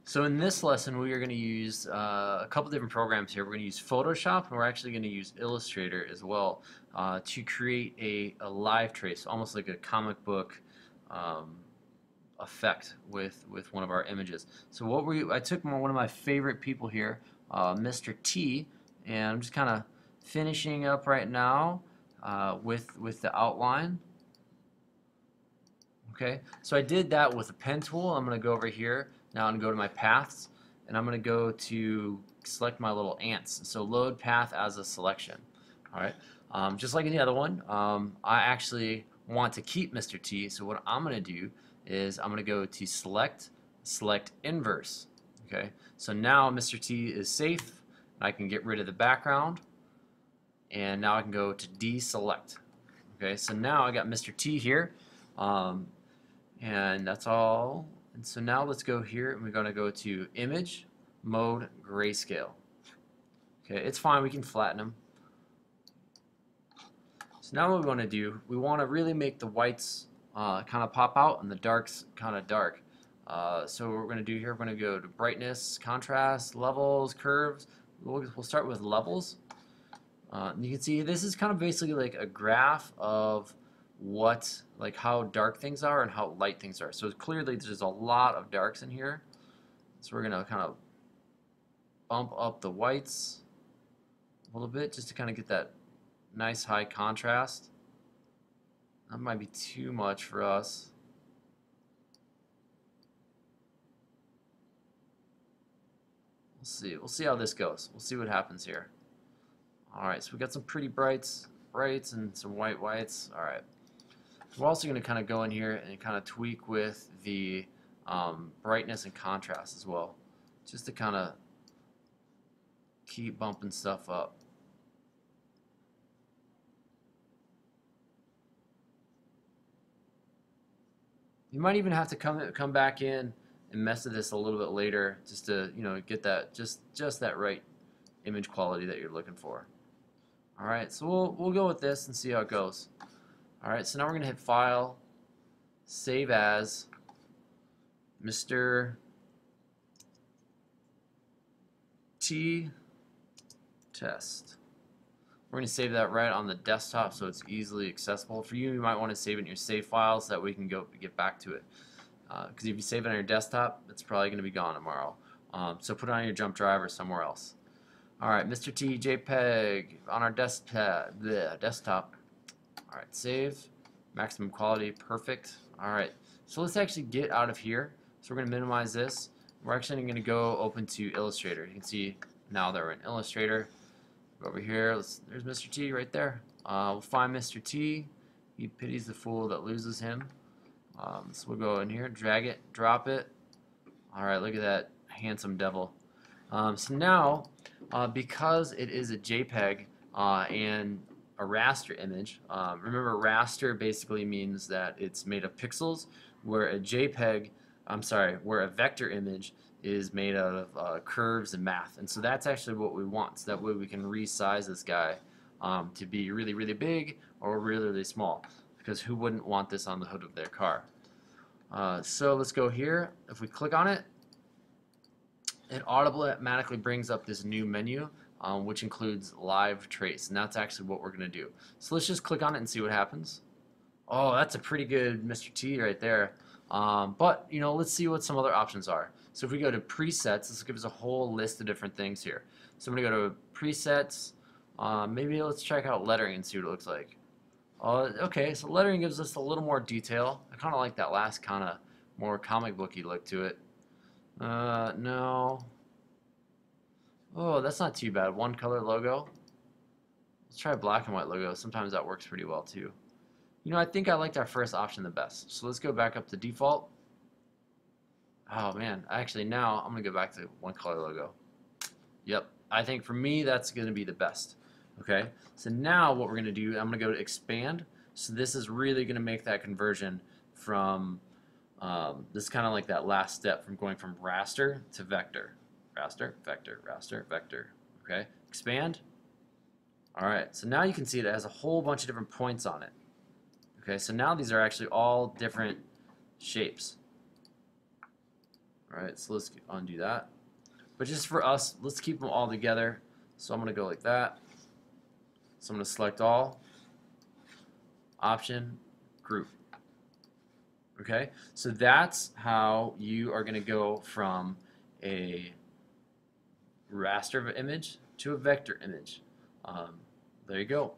So in this lesson, we are going to use a couple different programs here. We're going to use Photoshop, and we're actually going to use Illustrator as well to create a live trace, almost like a comic book um, effect with one of our images. So I took one of my favorite people here, Mr. T, and I'm just kind of finishing up right now with the outline. Okay, so I did that with a pen tool. I'm going to go over here now and go to my paths, and I'm going to go to select my little ants. So load path as a selection. All right, just like in the other one, I actually want to keep Mr. T. So what I'm going to do is I'm going to go to select inverse. Okay, so now Mr. T is safe. I can get rid of the background, and now I can go to deselect. Okay, so now I got Mr. T here. And that's all. And so now let's go here and we're going to go to Image, Mode, Grayscale. Okay, it's fine, we can flatten them. So now what we want to do, we want to really make the whites kind of pop out and the darks kind of dark. So what we're going to do here, we're going to go to Brightness, Contrast, Levels, Curves. We'll start with Levels. You can see this is kind of basically like a graph of how dark things are and how light things are. So clearly there's a lot of darks in here. So we're gonna kind of bump up the whites a little bit just to kind of get that nice high contrast. That might be too much for us. We'll see how this goes. We'll see what happens here. Alright, so we got some pretty brights and some whites. Alright. We're also going to kind of go in here and kind of tweak with the brightness and contrast as well, just to kind of keep bumping stuff up. You might even have to come back in and mess with this a little bit later, just to get that just that right image quality that you're looking for. All right, so we'll go with this and see how it goes. Alright, so now we're going to hit File, Save As, Mr. T Test. We're going to save that right on the desktop so it's easily accessible. For you, you might want to save it in your save files so that we can get back to it. Because if you save it on your desktop, it's probably going to be gone tomorrow. So put it on your jump drive or somewhere else. Alright, Mr. T JPEG on our desktop. Alright, save, maximum quality, perfect. Alright, so let's actually get out of here. So we're going to minimize this. We're actually going to go open to Illustrator. You can see now that we're in Illustrator. Go over here, there's Mr. T right there. We'll find Mr. T. He pities the fool that loses him. So we'll go in here, drag it, drop it. Alright, look at that handsome devil. So now, because it is a JPEG and a raster image. Remember, raster basically means that it's made of pixels, where where a vector image is made out of curves and math. And so that's actually what we want. So that way we can resize this guy to be really, really big or really, really small. Because who wouldn't want this on the hood of their car? So let's go here. If we click on it, it automatically brings up this new menu. Which includes live trace, and that's actually what we're going to do. So let's just click on it and see what happens. Oh, that's a pretty good Mr. T right there. But let's see what some other options are. So if we go to presets, this gives us a whole list of different things here. So I'm going to go to presets. Maybe let's check out lettering and see what it looks like. Okay, so lettering gives us a little more detail. I kind of like that last kind of more comic booky look to it. No. Oh, that's not too bad. One color logo. Let's try a black and white logo. Sometimes that works pretty well too. I think I liked our first option the best. So let's go back up to default. Oh man, actually now I'm going to go back to one color logo. Yep, I think for me that's going to be the best. Okay, so now what we're going to do, I'm going to go to expand. So this is really going to make that conversion from, this is kind of like that last step from going from raster to vector. Raster, vector, raster, vector. Okay, expand. Alright, so now you can see it has a whole bunch of different points on it. Okay, so now these are actually all different shapes. Alright, so let's undo that. But just for us, let's keep them all together. So I'm going to go like that. So I'm going to select all, option, group. Okay, so that's how you are going to go from a raster image to a vector image. There you go.